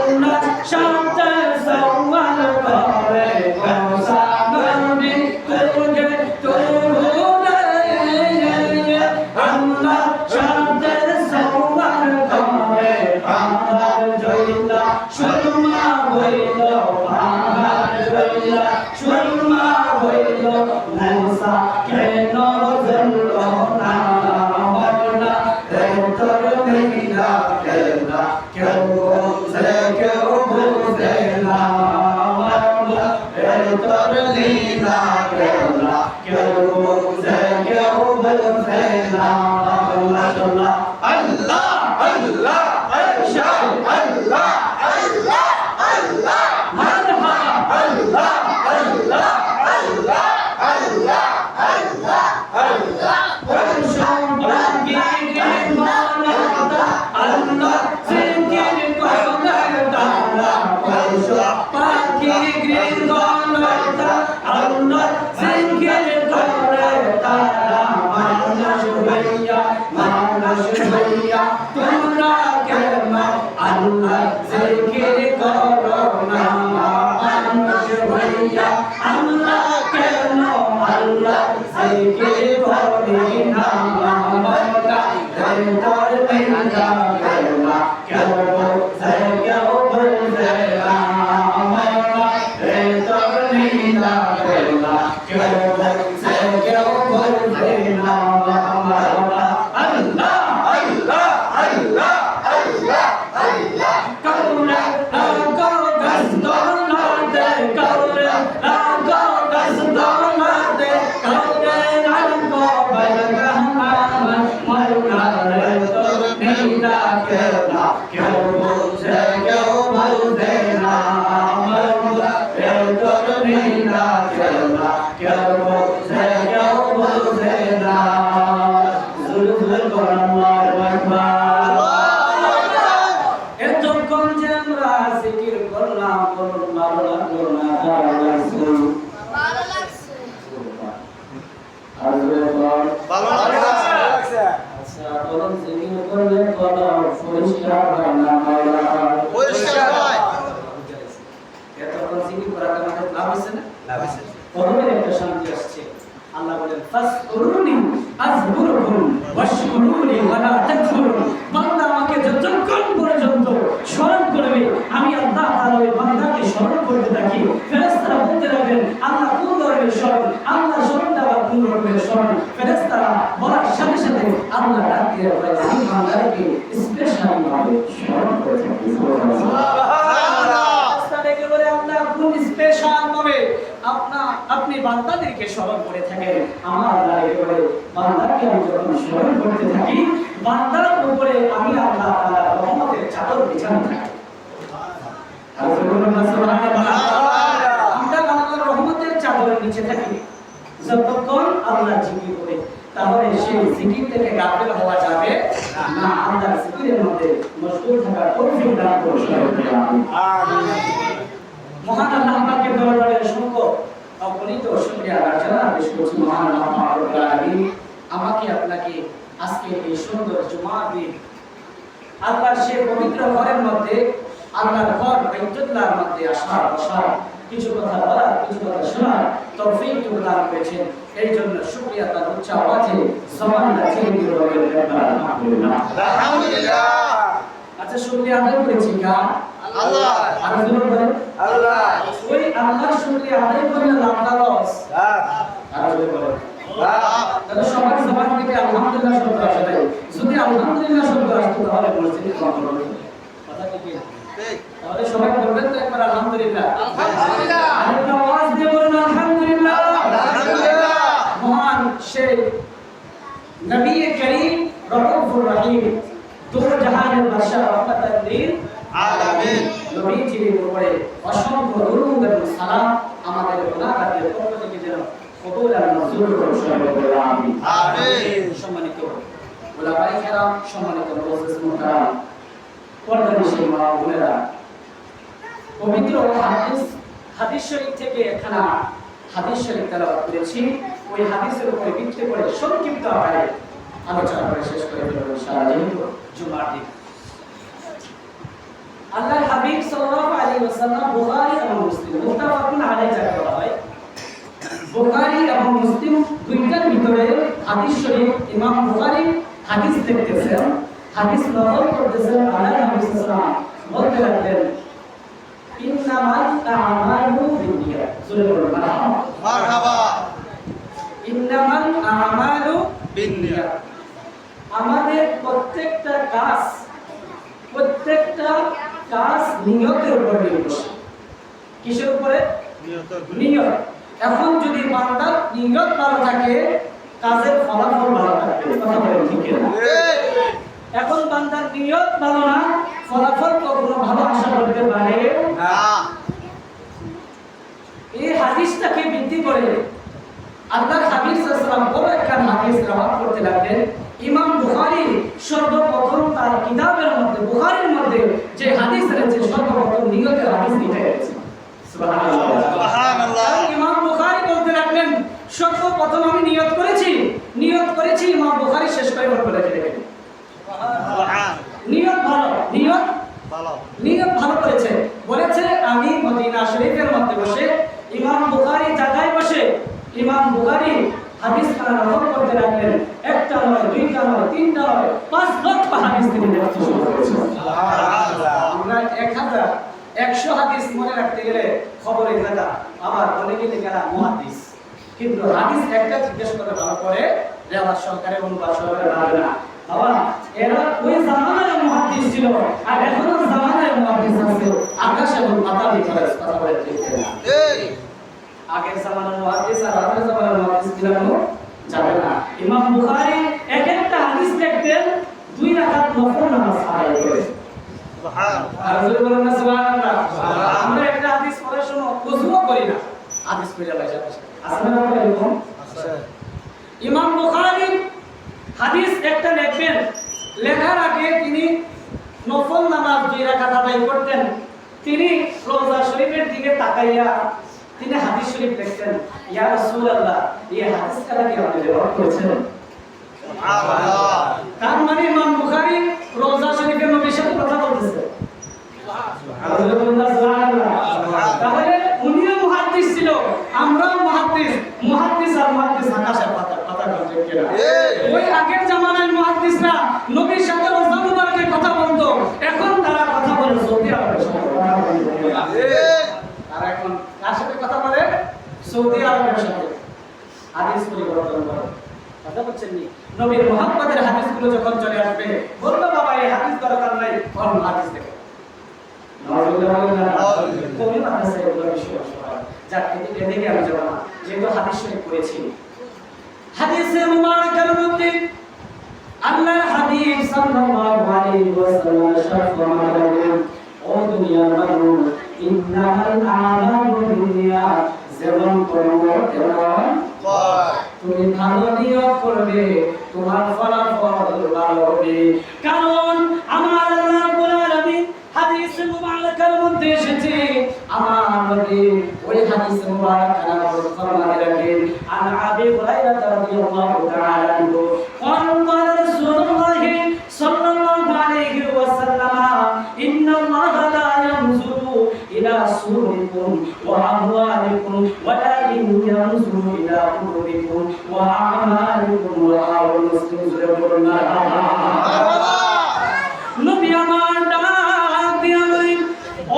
Allah ভাঙার জয়লা সুরমা হইল ভাঙার জয়লা সুরমা হইল মুসা কেন জল না মরনা তোর মিলা কেলা কেউ বুঝে কেউ বুঝে না মরনা তোর লীলা কেলা কেউ বুঝে কেউ বুঝে না আল্লাহ আল্লাহ আল্লাহ আল্লাহ আল্লাহ আল্লাহ মারহাবা আল্লাহ আল্লাহ আল্লাহ আল্লাহ আল্লাহ আল্লাহ সম্পর্কে মানবতা আল্লাহ জিকির করার দ্বারা পাখি গৃহণতা আল্লাহ জিকির করার দ্বারা মানুষ হইয়া তোমরা কেন আল্লাহ জিকির করো না মানুষ হইয়া আমরা কেন আল্লাহ জিকির করি না মমতা তোর মিলা কেলা কেউ বুঝে কেউ বুঝে না মমতা তোর মিলা কেলা কেউ বুঝে কেউ বুঝে না মমতা আল্লাহ আল্লাহ আল্লাহ আল্লাহ আল্লাহ কাউলা আগো গসদনা দে কাউলা আগো গসদনা দে কাউলা আগো বলগহনা মরনা রে তো নীলা কেলা কেউ বুঝে কেউ বুঝে না মরনা রে তো নীলা কেলা কেউ বুঝে কেউ বুঝে না জুলুল আল্লাহু আকবার এতক্ষণ যে আমরা জিকির করলাম বলুন ভালো লাগলো না ভালো লাগছে ভালো লাগছে আসবে ভালো লাগছে আচ্ছা বলুন জিকির করলে কত পরিষ্কার হয় না মাওলা পরিষ্কার হয় এতক্ষণ জিকির করার আমাদের লাভ আছে না লাভ আছে পরমের একটা শান্তি আসছে আল্লাহ বলেন ফাসকুরুনি আযকুরুকুম ওয়াশকুরুনি ওয়ালা তাকফুরুন বান্দা আমাকে যতক্ষণ পর্যন্ত স্মরণ করবে আমি আল্লাহ তাআলা ওই বান্দাকে স্মরণ করতে থাকি ফেরেশতারা বলতে লাগেন আল্লাহ কোন ধরনের স্মরণ আল্লাহ স্মরণটা আবার কোন ধরনের স্মরণ ফেরেশতারা বলার সাথে সাথে আল্লাহ ডাক দিয়ে বলে আমি বান্দাকে স্পেশালি ভাবে স্মরণ করে থাকি সুবহানাল্লাহ আস্তাকে বলে আল্লাহ কোন স্পেশাল ভাবে আপনি বান্দাদেরকে স্মরণ করে থাকেন আমার আল্লাহ করে বান্দাকে আমি যখন স্মরণ করতে থাকি বান্দার উপরে আমি আল্লাহ তাআলার রহমতের চাদর বিছানো থাকি আমরা আল্লাহর রহমতের চাদরের নিচে থাকি যতক্ষণ আল্লাহ জিকির করে তাহলে সেই জিকির থেকে গাফিল হওয়া যাবে না আল্লাহর জিকিরের মধ্যে মশগুল থাকার তৌফিক দান করুন আমিন মহান আল্লাহ পাকের দরবারে অসংখ্য অগণিত শুকরিয়া আদায় জানাই পেশ করছি মহান আল্লাহ রব্বুল আলামিন আমাকে আপনাকে আজকে এই সুন্দর জুমার দিন আল্লাহর সেই পবিত্র ঘরের মধ্যে আল্লাহর ঘর বাইতুল্লাহর মধ্যে আসার বসার কিছু কথা বলার কিছু কথা শোনার তৌফিক দান করেছেন এই জন্য শুকরিয়া তার উচ্চ আওয়াজে সমান নাচিয়ে দিয়ে বলেন আলহামদুলিল্লাহ আলহামদুলিল্লাহ আচ্ছা শুকরিয়া আদায় করেছি কার আল্লাহ আরজুল বলেন আল্লাহ ওই আল্লাহর শুকরিয়া আদায় করলে লাভটা লস আরজুল বলেন তাহলে সবার জবান থেকে আলহামদুলিল্লাহ শব্দ আসে নাই যদি আলহামদুলিল্লাহ শব্দ আসতো তাহলে মসজিদে কম হবে কথা কি ঠিক তাহলে সবাই বলবেন তো একবার আলহামদুলিল্লাহ আলহামদুলিল্লাহ আরেকটা আওয়াজ দিয়ে বলুন আলহামদুলিল্লাহ আলহামদুলিল্লাহ মহান সেই নবী করিম রউফুর রহিম দো জাহানের বাদশা রহমাতুল লিল আলামিন নবীজির উপরে অসংখ্য দরুদ এবং সালাম আমাদের গুনাহগারদের পক্ষ থেকে যেন কবুল আর মঞ্জুর করুন সবাই বলুন আমিন আমিন সম্মানিত উলামায়ে কেরাম সম্মানিত মুআজ্জিজ মুহতারাম পর্দানিশী মা ও বোনেরা পবিত্র হাদিস শরীফ থেকে একখানা হাদিস শরীফ তেলাওয়াত করেছি ওই হাদিসের উপরে ভিত্তি করে সংক্ষিপ্ত আকারে আলোচনা করে শেষ করে দেব ইনশাআল্লাহ যেহেতু জুমার দিন আল্লাহর হাবিব সাল্লাল্লাহু আলাইহি ওয়াসাল্লাম বুখারী এবং মুসলিম মুত্তাফাকুন আলাইহি যাকে বলা হয় বুখারী এবং মুসলিম দুইটার ভিতরে হাদিস শরীফ ইমাম বুখারী হাদিস লিখতেছেন হাদিস নকল করতেছেন আল্লাহ নবী সাল্লাল্লাহু আলাইহি ওয়াসাল্লাম বলতে লাগলেন ইন্নামাল আ'মালু বিন্নিয়াত সূরা মারহাবা ইন্নামাল আ'মালু বিন্নিয়াত আমাদের প্রত্যেকটা কাজ নিয়তের উপর নির্ভরশীল। কিসের উপরে? নিয়ত। এখন যদি বান্দার নিয়ত ভালো থাকে কাজের ফলাফল ভালো থাকবে। কথা বলেন ঠিক না? এখন বান্দার নিয়ত ভালো না, ফলাফল কখনো ভালো আশা করতে পারে না। এই হাদিসটাকে ভিত্তি করে আল্লাহর হাবিব সাল্লাল্লাহু আলাইহি ওয়াসাল্লাম বড় একটা হাদিস রাওয়াত করতে লাগলেন। ইমাম বুখারী সর্বপ্রথম তার কিতাবের মধ্যে বুখারীর মধ্যে যে হাদিস রয়েছে সর্বপ্রথম নিয়তের হাদিস লিখে রেখেছে। সুবহানাল্লাহ সুবহানাল্লাহ। ইমাম বুখারী বলতে লাগলেন সর্বপ্রথম আমি নিয়ত করেছি ইমাম বুখারী শেষ করে বলে দিলেন সুবহান নিয়ত ভালো, ভালো নিয়ত ভালো করেছে। বলেছে আমি মদিনা শরীফের মধ্যে বসে ইমাম বুখারী জায়গায় বসে ইমাম বুখারী হাদিস নকল করতে লাগলেন। একটা নয়, দুইটা নয়, তিনটা নয়, 5 লক্ষ হাদিস তিনি লিখতে শুরু করেছেন। সুবহানাল্লাহ। আমরা 100 হাদিস মনে রাখতে গেলে খবরের কাগজ আবার অনেকে লিখে না মুহাদ্দিস, কিন্তু হাদিস একটা জিজ্ঞেস করে ভালো করে যে আমার সরকারের অনুবাদ সরকারে পারবে না। বাবা এরা ওই জামানার মুহাদ্দিস ছিল আর এখনো জামানার মুহাদ্দিস আছে। আকাশ এবং পাতাল ডিফারেন্স। কথা বলে ঠিক না? আগের জামানার মুহাদ্দিস আর আগের জামানার মুহাদ্দিস কিরকম যাবে না। ইমাম বুখারী এক একটা হাদিস লিখতেন 2 রাকাত নফল নামাজ আদায় করে। সুবহানাল্লাহ। আর যদি বলেন না সুবহানাল্লাহ, আমরা একটা হাদিস পড়ে শোনো ওযুও করি না, হাদিস পড়ে বসে আসলে আমরা এরকম। ইমাম বুখারী হাদিস একটা লিখবেন, লেখার আগে তিনি নফল নামাজ 2 রাকাত আদায় করতেন। তিনি রওজা শরীফের দিকে তাকাইয়া তিনি হাদিস শরীফ লিখতেন, ইয়া রাসূলুল্লাহ এই হাদিসটা কি আপনি রেওয়ায়াত করেছেন? সুবহানাল্লাহ। তার মানে ইমাম বুখারী রওজা শরীফের নবীর সাথে কথা বলতেছে। তাহলে উনিও মুহাদ্দিস ছিল, আমরাও মুহাদ্দিস আর মুহাদ্দিস আকাশের কথা বলতে কিনা? ওই আগের জামানার মুহাদ্দিসরা নবীর সাথে রওজা মুবারকের কথা বলতো, এখন তারা কথা বলে সৌদি আরবের সাথে। তারা এখন কার সাথে কথা বলে? সৌদি আরবের সাথে। হাদিস পরিবর্তন করে কথা বলছেন নি? নবীর মুহাম্মদের হাদিসগুলো যখন চলে আসবে বলবে বাবা এই হাদিস দরকার নাই, অন্য হাদিস দেখো। কবি মাদ্রাসায় এগুলো বিষয় যা এদিকে আমি যাব না, যেহেতু হাদিস শরীফ পড়েছি। হাদিসে মুবারাকার মধ্যে আল্লাহর হাবিব সাল্লাল্লাহু আলাইহি ওয়াসাল্লাম শরফ ফরমালেন, ও দুনিয়ার মানুষ ইন্নামাল আমালু বিন্নিয়াত, যেমন করবে তেমন তুমি ভালো নিয়ত করবে, তোমার ফলাফল ভালো হবে। কারণ আমার আল্লাহ রাব্বুল আলামিন হাদিসে মুবারাকার মধ্যে এসেছে, আমার নবী ওই হাদিসে মুবারাকা নাযিল ফরমাতে রাখেন, আন আবি হুরায়রা রাদিয়াল্লাহু তাআলা আনহু قال رسول الله صلى الله عليه وسلم إن الله لا ينظر إلى صوركم وأموالكم ولكن ينظر إلى قلوبكم وأعمالكم رواه مسلم নবী আমার ডাক দিয়া বলেন,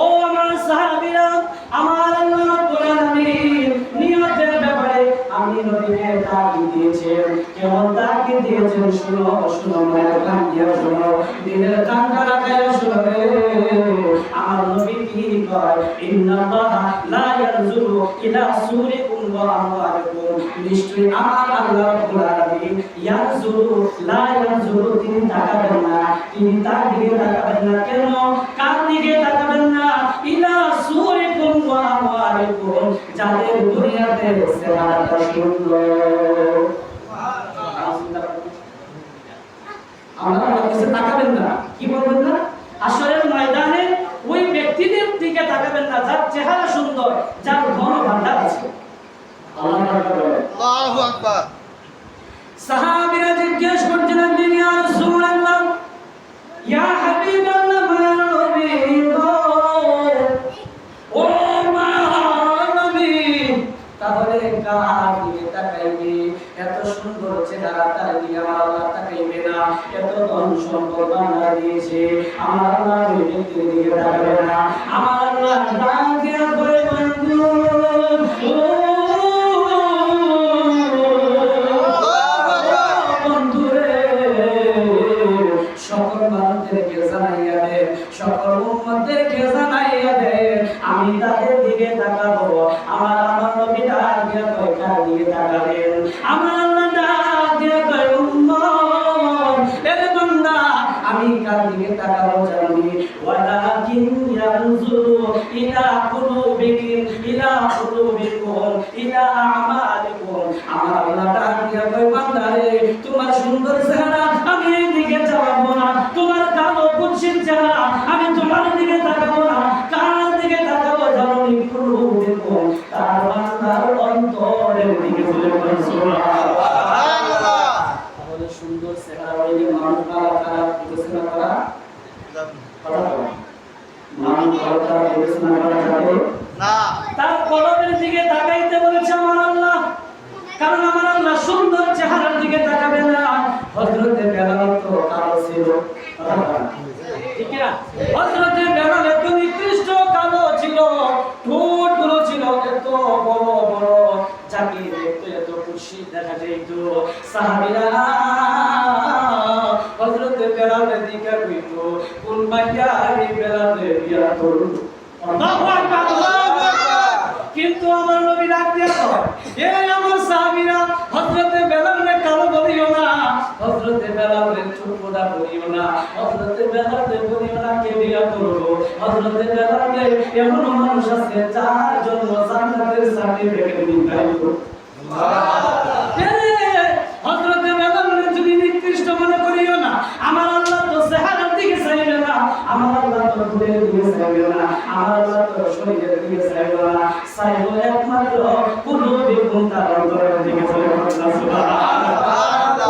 ও আমার সাহাবীরা, আমার আল্লাহ রাব্বুল আলামিন নিয়তের ব্যাপারে আমি নবীকে তাকিদ দিয়েছেন। কেমন তাকিদ দিয়েছেন শুনো মনে কান দিয়া শুনো, দিনের কানটা লাগাইয়া শুনো রে। আমার নবী কি কয়, ইন্নাল্লাহা লা ইয়ানজুরু ইলা সুরিকুম ওয়া আমওয়ালিকুম, নিশ্চয়ই আমার আল্লাহ রাব্বুল আলামিন ইয়ানজুরু লা ইয়ানজুরু, তিনি তাকাবেন না, তিনি তার দিকে তাকাবেন না। কেন কার দিকে তাকাবেন না? ইলা সুরিকুম ওয়া আমওয়ালিকুম, যাদের দুনিয়াতে চেহারাটা সুন্দর। আমরা কাছে তাকাবেন না, কি বলবেন না? আসরের ময়দানে ওই ব্যক্তিদের দিকে তাকাবেন না যার চেহারা সুন্দর, যার ধন ভান্ডার আছে। আল্লাহু আকবার। সাহাবীরা জিজ্ঞেস করছেন, ইয়া রাসূলুল্লাহ, ইয়া হাবিবাল্লাহ, মায়া নবী গো, ও মা নবী, তাহলে কার দিকে তাকাইবে? এত সুন্দর চেহারা চেহারা তার দিকে আমার আল্লাহ তাকাইবে না। এত ধন সম্পদ আল্লাহ দিয়েছে, আমার আল্লাহ ওই ব্যক্তির দিকে তাকাবে না। আমার আল্লাহ ডাক দিয়া করে বন্ধু সকল মানুষদেরকে জানাইয়া দে, সকল উম্মতদেরকে জানাইয়া দে, আমি তাদের দিকে তাকাবো। আমার নবী ডাক দিয়া কয় কার দিকে তাকাবেন? আমার আল্লাহ ডাক দিয়া কয় উম্মত, এর বান্দা আমি কার দিকে তাকাবো জানি? ওয়ালাকিন ইয়ানজুরু ইলা কুলুবিকুম ইলা কুলুবিকুম ইলা আমালিকুম। আমার আল্লাহ ডাক দিয়া কয় বান্দা রে, তোমার সুন্দর চেহারা আমি এই দিকে তাকাবো না, তোমার কালো কুৎসিত চেহারা আমি তোমার দিকে তাকাবো না। কার দিকে তাকাবো জানি? কুলুবিকুম, তার বান্দার অন্তরের দিকে চলে গেল। সুবহানাল্লাহ। তাহলে সুন্দর চেহারা হইলে মানুষ ভালো খারাপ বিবেচনা করা মানুষ ভালো খারাপ বিবেচনা করা যাবে না। তার কলবের দিকে তাকাইতে বলেছে আমার আল্লাহ, কারণ আমার আল্লাহ সুন্দর চেহারার দিকে তাকাবে না। হযরতে বেলাল তো কালো ছিল, ঠিক না? হযরতে বেলাল এত নিকৃষ্ট কালো ছিল, ঠোঁটগুলো ছিল এত বড় বড়, যাকে দেখতে এত খুশি দেখা যেত। সাহাবীরা হযরতে বেলালের দিকে কইতো, কোন ভাইয়া এই বেলালের বিয়া করুন। আল্লাহু আকবার, আল্লাহু আকবার। কিন্তু আমার নবী ডাক দিয়া কয়, এই আমার সাহাবীরা, হযরতে বেলালকে কালো বলিও না, হযরতে বেলালকে চুপোদা বলিও না, হযরতে বেলালকে বলিও না কে বিয়া করবো। হযরতে বেলালকে এমন মানুষ আছে যার জন্য জান্নাতের সার্টিফিকেট নির্ধারিত। হযরতে বেলালকে যদি নিকৃষ্ট মনে করিও না, আমার আল্লাহ তো চেহারার দিকে চাইবে না, আমার আল্লাহ তো রূপের দিকে চাইবে না, আমার আল্লাহ তো শরীরের দিকে চাইবে না, চাইবে একমাত্র কুলুবিকুম, তার অন্তরের দিকে চলে গেল। সুবহানাল্লাহ।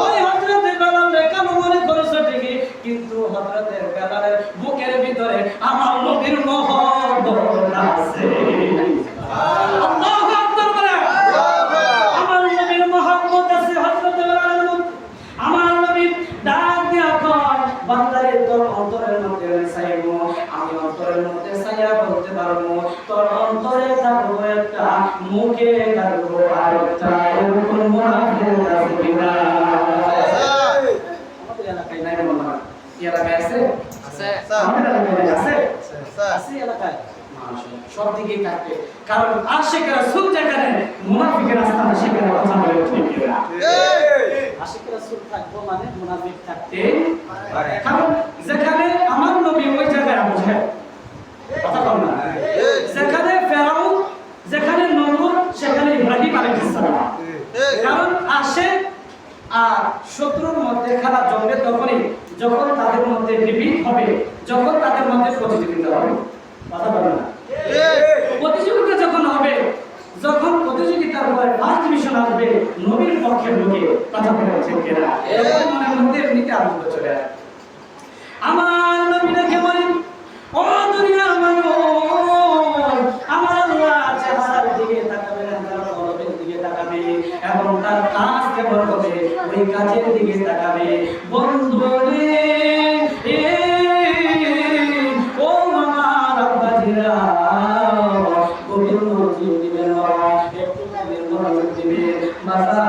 ওই হযরতে বেলালকে কেন মনে করেছো ঠিকই, কিন্তু হযরতে বেলালের বুকের ভিতরে আমার নবীর মহব্বত আছে। আল্লাহু আকবার বলে, আমার নবীর মহব্বত আছে হযরতে বেলালের মধ্যে। আমার নবী ডাক দিয়া কয়, বান্দারে তোর অন্তরের মধ্যে চাইবো, আমি অন্তরের মধ্যে চাইয়া বলতে পারবো, তোর অন্তরে থাকবো একটা, মুখে থাকবো আরেকটা। এরকম মুনাফিক আছে কিনা? আমাদের এলাকায় নাই মনে হয়। এই এলাকায় আছে? আছে। আমাদের এলাকায় আছে? আছে। আছে এলাকায়? মাশাআল্লাহ। সব দিকে থাকবে, কারণ আশিকেরা সুল যেখানে, মুনাফিকের আস্তানা সেখানে কথা বলে ঠিক কিনা? আশিকের রাসূল থাকবো মানে মুনাফিক থাকতে পারে, কারণ যেখানে আমার নবী ওই জায়গায় আবু জাহেল, কথা বল না, যেখানে ফেরাউন, যেখানে নমরুদ, সেখানে ইব্রাহিম আলাইহিস সালাম। কারণ আসে আর শত্রুর মধ্যে খেলা জমবে তখনই যখন তাদের মধ্যে বিভেদ হবে, যখন তাদের মধ্যে প্রতিযোগিতা হবে। কথা বল না, প্রতিযোগিতা যখন হবে, যখন প্রতিযোগিতার পরে ফার্স্ট ডিভিশন আসবে নবীর পক্ষে ঢুকে, কথা বলে ঠিক কিনা? এরকম মনের মধ্যে এমনিতে আনন্দ চলে আসে। আমার নবীকে বলি, ও দুনিয়ার মানুষ, আমার আল্লাহ চেহারার দিকে তাকাবে না, তার কলবের দিকে তাকাবে, এবং তার কাজ কেমন হবে ওই কাজের দিকে তাকাবে। বন্ধু রে, ও আমার আব্বাজিরা, গভীর মনোযোগ দিবেন, একটু গভীর মনোযোগ দিবেন। মাতা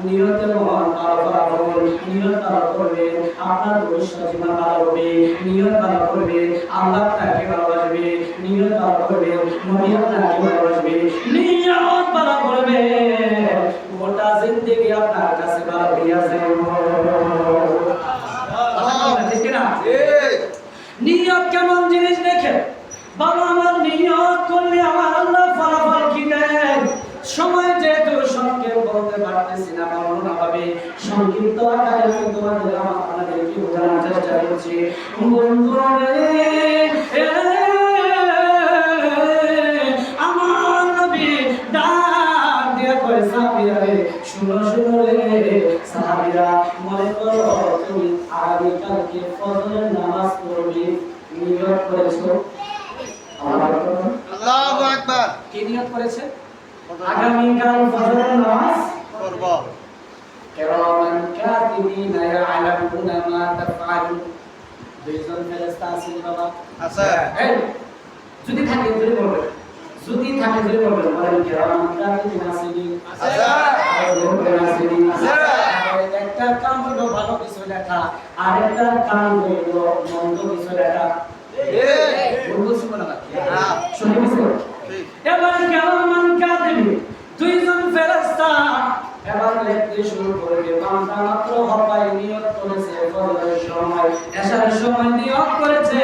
নিয়তের মন ভালো করুন, নিয়ত ভালো করবেন, আপনার ভবিষ্যৎ জীবন ভালো হবে। নিয়ত ভালো করবেন, আল্লাহ আপনাকে ভালোবাসবে। নিয়ত ভালো করবেন, নবী আপনাকে ভালোবাসবে। নিয়ত ভালো করবেন, গোটা জিন্দেগি আপনার কাছে ভালো হইয়া যাবে। ঠিক না? নিয়ত কেমন জিনিস দেখে বাবা, আমার নিয়ত করলে আমার আল্লাহ ফলাফল কি দেন? সময় যেহেতু সংক্ষেপ বলতে পারতেছি না, বর্ণনা হবে সংক্ষিপ্ত আকারে আমি তোমাদের আপনাদেরকে বোঝানোর চেষ্টা করছি। বন্ধুরে, আমার নবী ডাক দিয়া কয়, সাহাবীরা রে, শুনো শুনো রে সাহাবীরা, মনে করো তুমি আগামীকালকে ফজরের নামাজ পড়বে, নিয়ত করেছো? আল্লাহু আকবার। কি নিয়ত করেছে? আগামীকাল ফজরের নামাজ পড়ব। কিরামান কাতিবিনা ইয়ালামুনা মা তাফআলুন। দুইজন ফেরেশতা আছেন বাবা। আছে। এই যদি থাকে ধরে বলবেন, যদি থাকে ধরে বলবেন, বলেন কিরামান কাতিবিনা আছেন। আছে। একটা কাম হলো ভালো কিছু লেখা, আর একটা কাম হলো মন্দ কিছু লেখা। বলছি বলা বাকি শুনে বুঝতে এবার কিরামান কাতিবিন দুইজন ফেরেশতা এবার লিখতে শুরু করবে। বান্দা মাত্র হবাই নিয়ত করেছে ফজরের সময়, এশার সময় নিয়ত করেছে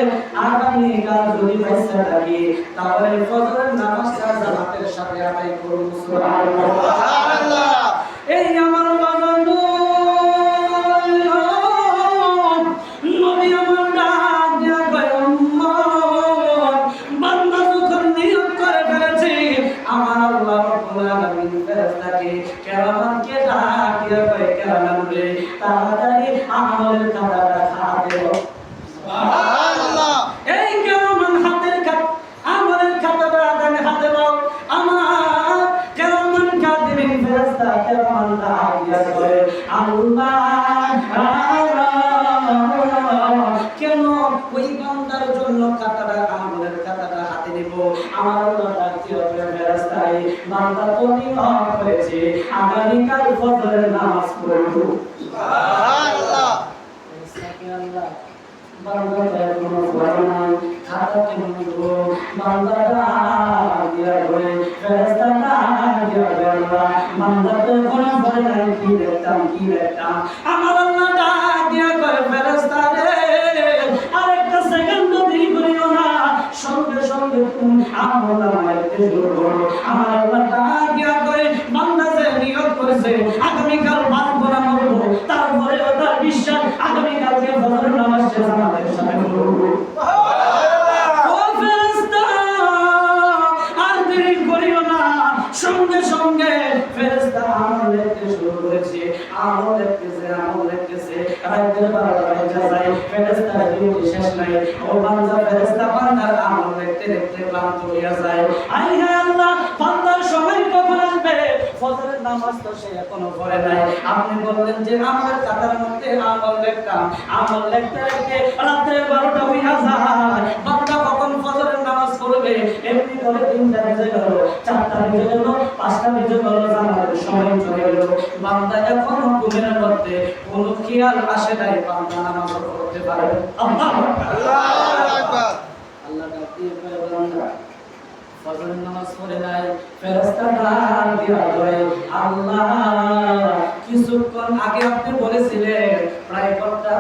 আগামী কাল যদি পয়সা থাকে তাহলে ফজরের নামাজটা জামাতের সাথে আদায় করব। সুবহানাল্লাহ। এই আমার বাবা নবী আমার ডাক দিয়া কয় উম্মত, বান্দা যখন নিয়ত করে ফেলেছে আমার আল্লাহ রাব্বুল আলামিন ফেরেশতাকে কেরামানকে ডাক দিয়া কয় কেরামান রে তাড়াতাড়ি আমলের খাতাটা হাতে দাও। সুবহানাল্লাহ। এই কেরামান হাতের আমলের খাতাটা হাতে দাও। আমার কেরামান কাতিবিন ফেরেশতা কেরামান ডাক দিয়া কয় আল্লাহ কেন ওই বান্দার জন্য খাতাটা আমলের খাতাটা হাতে নেব? আমার আল্লাহ ডাক দিয়া কয় ফেরেশতাই বান্দা তো নিয়ত করেছে আগামীকাল ফজরের নামাজ পড়ব। সুবহানাল্লাহ। বান্দা কোনো ভয় নাই, খাতা কেন নিব? বান্দাটা দিয়া বলে ফেরেশতাটা দিয়া বলে বান্দাতে কোনো ভয় নাই, কি দেখতাম কি দেখতাম। আমার আল্লাহ ডাক দিয়া কয় ফেরেশতা রে আরেকটা সেকেন্ড দেরি করিও না, সঙ্গে সঙ্গে তুমি আমল নামাইতে শুরু করো। আমার আল্লাহ ডাক দিয়া কয় বান্দা যে নিয়ত করেছে আগামীকাল বাঁচবো না মরবো, তারপরে তার বিশ্বাস আগামীকালকে ফজরের নামাজ শেষ আমাদের সাথে করবো। ও ফেরেশতা আর দেরি করিও না, সঙ্গে সঙ্গে ফেরেশতা আমল লিখতে শুরু করেছে। আমল লিখতেছে রাতের 12টা বেজে যায়, ফেরেশতার ডিউটি শেষ নাই। ও বান্দা ফেরেশতা বান্দার আমল লিখতে লিখতে ক্লান্ত হয়ে যায়। আই হে আল্লাহ, বান্দার সময় কখন আসবে? ফজরের নামাজ তো সে এখনো পড়ে নাই। আপনি বললেন যে আমার খাতার মধ্যে আমল লিখতাম, আমল লিখতে লিখতে রাতে 12টা হয়ে যায়। বান্দা কখন ফজরের নামাজ পড়বে? এমনি করে 3টা বেজে গেল, 4টা বেজে গেল, 5টা বেজে গেল, জানার সময় চলে গেল। বান্দা এখনো ঘুমের মধ্যে কোনো খেয়াল আসে নাই, বান্দা নামাজ পড়তে পারে। আল্লাহু আকবার। আল্লাহ ডাক দিয়ে কয় বান্দা ফজরের নামাজ পড়ে নাই। ফেরেশতা ডাক দিয়া কয় আল্লাহ কিছুক্ষণ আগে আপনি বলেছিলেন, প্রায় ঘন্টা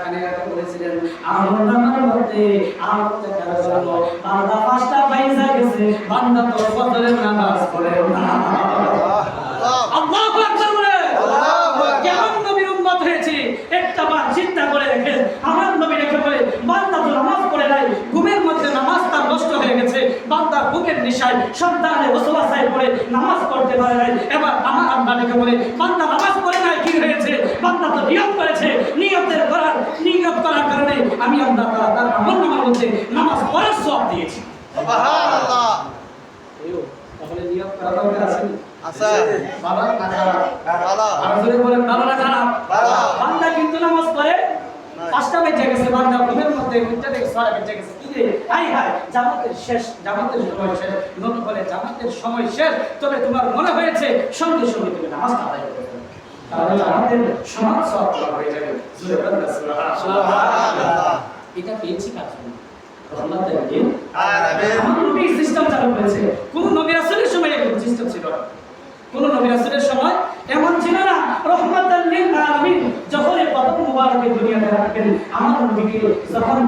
খানেক আগে বলেছিলেন আমল নামার মধ্যে আমল লেখার জন্য বান্দা 5টা বাইজা গেছে, বান্দা তো ফজরের নামাজ পড়ে না। আল্লাহু আকবার বলে কেমন নবীর উম্মত হয়েছে একটা বার চিন্তা করে দেখেন। আমার নবী রেখে বলে বান্দা তো নামাজ পড়ে নাই, ঘুমের মধ্যে নামাজ তার নষ্ট হয়ে গেছে, বান্দা ঘুমের নেশায় সন্তানে ওসওয়াসায় পড়ে নামাজ পড়তে পারে নাই। এবার আমার আম্মা রেখে বলে বান্দা নামাজ পড়ে নাই, কি হয়েছে? বান্দা তো নিয়ত করেছে, নিয়ত করার কারণে আমি আল্লাহ তাআলা তার আমল নামার মধ্যে নামাজ পড়ার সওয়াব দিয়েছি। সুবহানাল্লাহ। তাহলে নিয়ত করা দরকার আছে না? আছে। ভালো না খারাপ? ভালো। আর যদি বলেন ভালো না খারাপ? ভালো। বান্দা কিন্তু নামাজ পড়ে 5টা বেজে গেছে, বান্দা ঘুমের মধ্যে 2টা থেকে 6টা বেজে গেছে, কি রে হাই হাই জামাতের শেষ, জামাতের সময় শেষ। নবী বলে জামাতের সময় শেষ, তবে তোমার মনে হয়েছে সঙ্গে সঙ্গে তুমি নামাজটা আদায় করতে হবে, তাহলে জামাতের সমান সওয়াব তোমার হয়ে যাবে। জোরে বলেন সুবহানাল্লাহ। এটা পেয়েছি কাজ করুন রহমতের দিন আমিন। আমার নবী সিস্টেম চালু করেছে। কোন নবী রাসূলের সময় এরকম সিস্টেম ছিল না, কোন নবী রাসূলের সময় এমন ছিল না। রহমাতাল লিল আলামিন যখন এই প্রথম মুবারকে দুনিয়াতে রাখবেন, আমার নবীকে যখন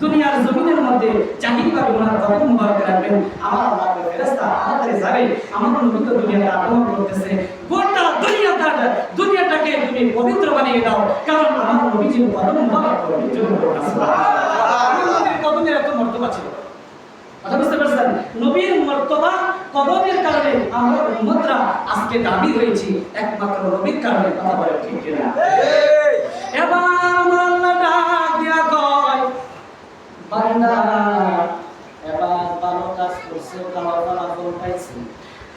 দুনিয়ার জমিনের মধ্যে জাহিলিভাবে ওনার প্রথম মুবারকে রাখবেন, আমার আল্লাহর ফেরেশতা আমাদের যাবে আমার নবী তো দুনিয়াতে আগমন করতেছে, গোটা দুনিয়াটাকে তুমি পবিত্র বানিয়ে দাও, কারণ আমার নবীজির প্রথম মুবারক পবিত্র। সুবহানাল্লাহ। কদমের এত মর্তবা ছিল, কথা বুঝতে পারছেন? নবীর মর্তবা কদমের কারণে আমরা উম্মতরা আজকে দাবি হয়েছি একমাত্র নবীর কারণে। কথা বলে ঠিক কিনা? এবার আমার আল্লাহ ডাক দিয়া কয় বান্দা এবার ভালো কাজ করছে, ভালো ফলাফল পাইছি।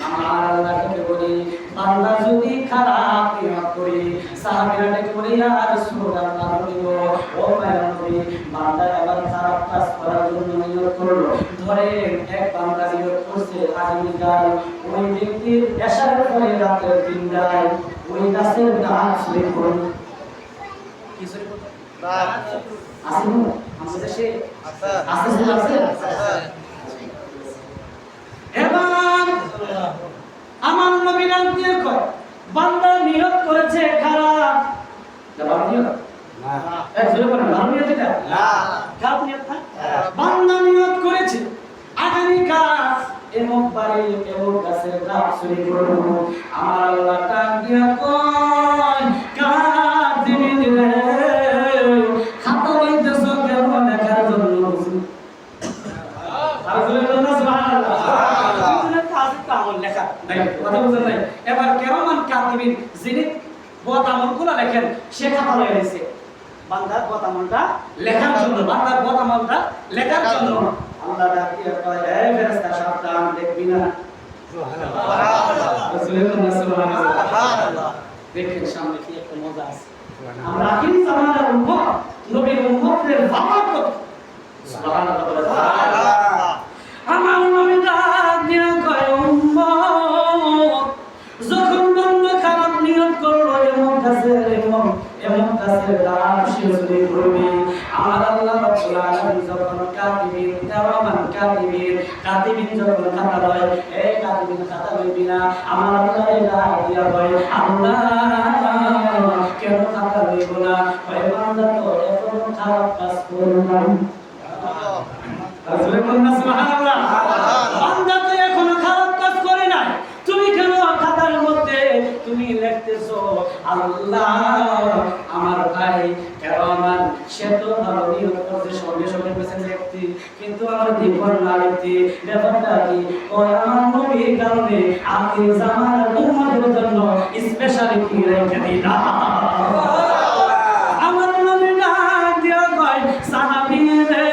আমার আল্লাহকে বলি বান্দা যদি খারাপ নিয়ত করে সাহাবীরা ডেকে বলে ইয়া রাসূলুল্লাহ নবী গো ও মায়ার নবী বান্দা আবার খারাপ কাজ করার জন্য নিয়ত করলো ধরে এক বান্দা নিয়ত করছে আগামীকাল ওই ব্যক্তির এশার পরে রাতের 3টায় ওই গাছের ডাল ছুঁয়ে পড়ল কি ছুঁয়ে পড়ল আছে না আমাদের দেশে আছে এবার আমার নবী নাম দিয়ে কয় বান্দা নিয়ত করেছে খারাপ জবাব দিও না জোরে বলেন ভালো নিয়ত এটা না খারাপ নিয়ত না বান্দা নিয়ত করেছে আগামী কাজ এমন বাড়ি এমন গাছের ডাল চুরি করব আমার আল্লাহ ডাক দিয়া কয় কাজ দিবি রে খাতা লইতেছ কেন দেখার জন্য আর জোরে বলেন সুবহানাল্লাহ আমল লেখা নাই কথা বুঝেন নাই এবার কেরামান কাতিবিন যিনি বদ আমলগুলো লেখেন সে খাতা লয়ে নিছে বান্দার বদ আমলটা লেখার জন্য বান্দার বদ আমলটা লেখার জন্য আল্লাহ ডাকিয়ে কয় হে ফেরেশতা সাবধান দেখবি না সুবহানাল্লাহ সুবহানাল্লাহ দেখেন সামনে কি একটা মজা আছে আমরা আখিরি জামানার উম্মত নবীর উম্মতের বাবা কত সুবহানাল্লাহ আমার নবী ডাক দিয়া কয় উম্মত যখন বন্ধ খারাপ নিয়ত করলো এমন কাছে ডাল শিরুনি করবি আমার আল্লাহ রাব্বুল আলামিন যখন কাতিবিন কেরামান কাতিবিন যখন খাতা লয় এই কাতিবিন খাতা লইবি না আমার আল্লাহ ডাক দিয়া কয় আল্লাহ কেন খাতা লইব না কয় বান্দা তো এত খারাপ কাজ করলাম সুবহানাল্লাহ বান্দা তো এখনো খারাপ কাজ করে নাই তুমি কেন খাতার মধ্যে তুমি লিখতেছো আল্লাহ আমার ভাই কেরামান সে তো ভালো নিয়ত করতে সঙ্গে সঙ্গে মেসেজ লিখতি কিন্তু আমার জীবন না লিখতি ব্যাপারটা কি ওই আমার নবীর কারণে আখির জামানার উম্মতের জন্য স্পেশালি কি রেখে দিলা আমার নবী ডাক দিয়া কয় সাহাবী রে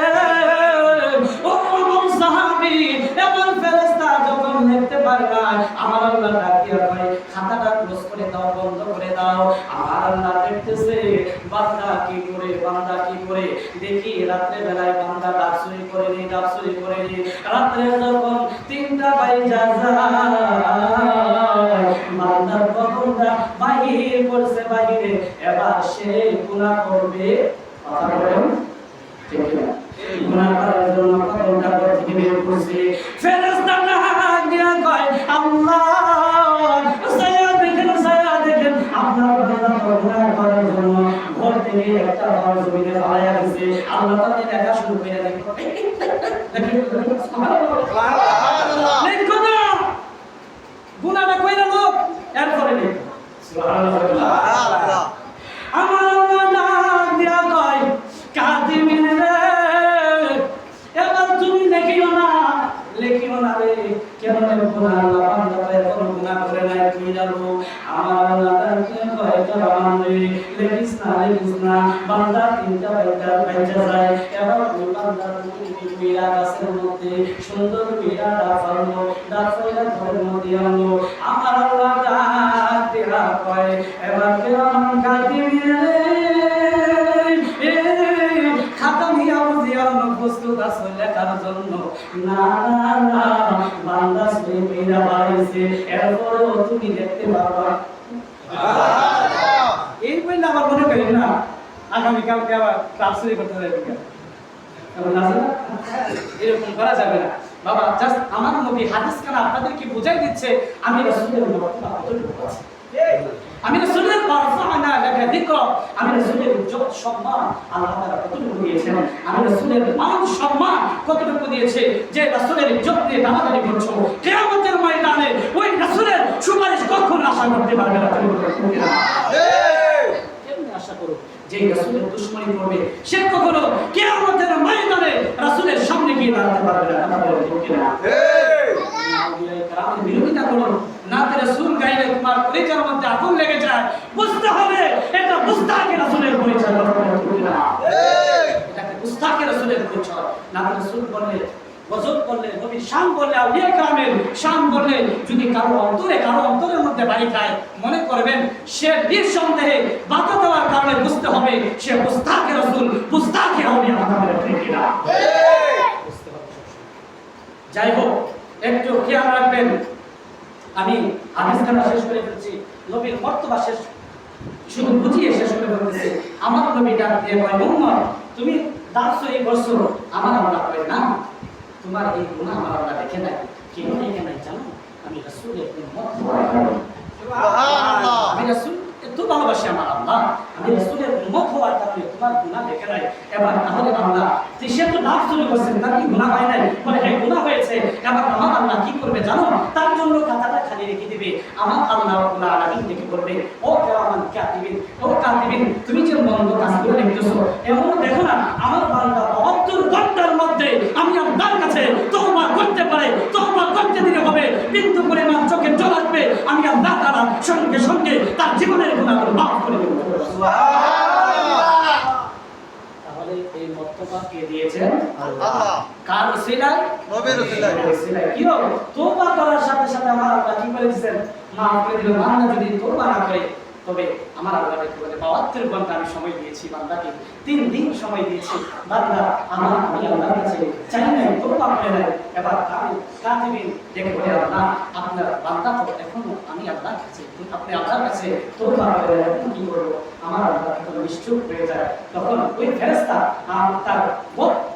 লিখতে পারে না আমার আল্লাহ ডাকিয়া কয় খাতাটা ক্লোজ করে দাও বন্ধ করে দাও আমার আল্লাহ দেখতেছে বান্দা কি করে দেখি রাতে বেলায় বান্দা ডাক চুরি করে নি রাতে যখন 3টা বাজে বান্দার কবরটা বাহির করছে বাহিরে এবার সে গুনাহ করবে কথা বলেন ঠিক না গুনাহ করার জন্য কবরটা থেকে বের করছে ফেরেশতা কয় আল্লাহ সায়া দেখেন আপনার বান্দা গুনাহ করার জন্য ঘর থেকে একটা ঘর জমিনে ফালায়া দিয়েছে আল্লাহ তাআলা দেখা শুরু করে দেখেন সুবহানাল্লাহ দেখো না গুনাহটা কইরা লোক এরপরে নেই সুবহানাল্লাহ আমার আল্লাহ ডাক দিয়া কয় কাদিমিন রে এবার তুমি দেখিও না রে কেন গুনাহ আল্লাহ বান্দা কোন গুনাহ করে নাই তুমি জানো আমার আল্লাহ তাকে কয় কেরামান রে লিখিস না বান্দা 3টা বাইচা যায় এবার ওই বান্দা মিরা গাছের মধ্যে সুন্দর মিরা দাফাইলা ঘরের মধ্যে আনলো আমার আল্লাহ ডাক দিয়া কয় এবার কেরামান কাতিবিন রে খাতা নিয়ে বুঝিয়ানো প্রস্তুত আছে লেখার জন্য না বান্দা সে মেরা বাড়িছে এরপরেও তুমি দেখতে পারবা এই বইটা আবার মনে করি না আগামীকালকে আবার ক্লাস শুরু করতে হবে এরকম করা যাবে না বাবা জাস্ট আমার নবী হাদিস কানা আপনাদেরকে বুঝাই দিচ্ছে আমি রাসূলের আমি রাসূলের মারফানা লাকা যিকর আমি রাসূলের ইজ্জত সম্মান আল্লাহ তাআলা কতটুকু দিয়েছেন আমি রাসূলের মান সম্মান কতটুকু দিয়েছে যে রাসূলের ইজ্জত নিয়ে দামাদামি করছো কিয়ামতের ময়দানে ওই রাসূলের সুপারিশ কখনো আশা করতে পারবে না কেমনে আশা করো যে রাসূলের দুশমনি করবে সে কখনো কিয়ামতের ময়দানে রাসূলের সামনে গিয়ে দাঁড়াতে পারবে না ঠিক না বিরোধিতা করো না রাসূল গাইলে তোমার পরিচয়ের মধ্যে আগুন লেগে যায় বুঝতে হবে এটা মুস্তাকে রাসূলের পরিচয় এটাকে মুস্তাকে রাসূলের পরিচয় না রাসূল বললে গজব করলে, নবীর শান বললে, আউলিয়া কেরামের শান বললে যদি কারো অন্তরের মধ্যে বাড়ি খায়, মনে করবেন সে নিঃসন্দেহে বাধা দেওয়ার কারণে বুঝতে হবে সে মুস্তাকে রাসূল, মুস্তাকে আউলিয়া আমাদের ঠিক কিনা। বুঝতে হবে। যাই হোক, একটু খেয়াল রাখবেন, আমি হাদিসখানা শেষ করে ফেলছি, নবীর মর্তবা শেষ শুধু বুঝিয়ে শেষ করে ফেলতেছি। আমার নবী ডাক দিয়ে কয়, মুহাম্মদ তুমি দাঁড়ছো এই বছর, আমার আল্লাহ কয় না, তোমার এই গুনাহ আমার আল্লাহ দেখে নাই। কি দেখে নাই জানো? আমি রাসূলের উম্মত। সুবহানাল্লাহ। আমি রাসূল এত ভালোবাসি আমার আল্লাহ, আমি রাসূলের উম্মত হওয়ার কারণে তোমার গুনাহ দেখে নাই। এবার তাহলে আল্লাহ সে তো নাম শুরু করছেন, তার কি গুনাহ হয় নাই? বলে হ্যাঁ গুনাহ হয়েছে। এবার আমার আল্লাহ কি করবে জানো? তার জন্য খাতাটা খালি রেখে দিবে। আমার আল্লাহ রাব্বুল আলামিন দেখে বলবে, ও কিরামান কাতিবিন, ও কাতিবিন, তুমি যে মন্দ কাজগুলো লিখতেছো, এমন দেখো না আমার বান্দা 72 ঘন্টার মধ্যে আমি আল্লাহর কাছে তওবা করতে পারে, তওবা করতে দিলে হবে বিন্দু পরিমাণ চোখে জল আসবে, আমি আল্লাহ তাআলা সঙ্গে সঙ্গে তার জীবনের গুনাহগুলো মাফ করে দেব। সুবহানাল্লাহ। তাহলে এই মর্তবা কে দিয়েছেন? আল্লাহ। কার ওসিলায়? নবীর ওসিলায়। ওসিলায়। কি হলো? তওবা করার সাথে সাথে আমার আল্লাহ কি করে দিয়েছেন? মাফ করে দিল। বান্দা যদি তওবা না করে, তবে আমার আল্লাহকে কি বলে 72 ঘন্টা আমি সময় দিয়েছি বান্দাকে, 3 দিন সময় দিয়েছি। বান্দা আমি আল্লাহর কাছে চাই নাই, তওবা করে নাই। এবার কাতিবিন দেখে বলে, আল্লাহ আপনার বান্দা তো এখনো আমি আল্লাহর কাছে, আপনি আল্লাহর কাছে তওবা করে নাই, এখন কি করব? আমার আল্লাহ তখন নিশ্চুপ হয়ে যায়। তখন ওই ফেরেশতা তার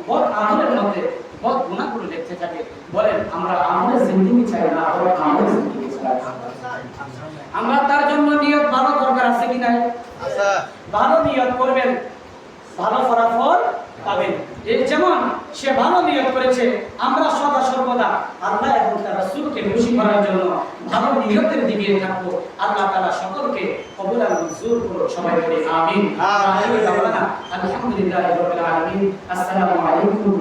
বদ আমলের মধ্যে বদ গুনাহগুলো লিখতে থাকে। বলেন আমরা আমাদের জিন্দেগি চাই না, আমাদের জিন্দেগি চাই। আমরা তার জন্য নিয়ত ভালো দরকার আছে কি নাই? আচ্ছা। ভালো নিয়ত করবেন, ভালো ফলাফল পাবেন। এই যেমন সে ভালো নিয়ত করেছে, আমরা সদা সর্বদা আল্লাহ এবং তার রাসূলকে খুশি করার জন্য ভালো নিয়তের দিকে থাকবো। আল্লাহ তাআলা সকলকে কবুল আর মঞ্জুর করুন। সবাই বলি আমিন। আলহামদুলিল্লাহি রাব্বিল আলামিন। আসসালামু আলাইকুম।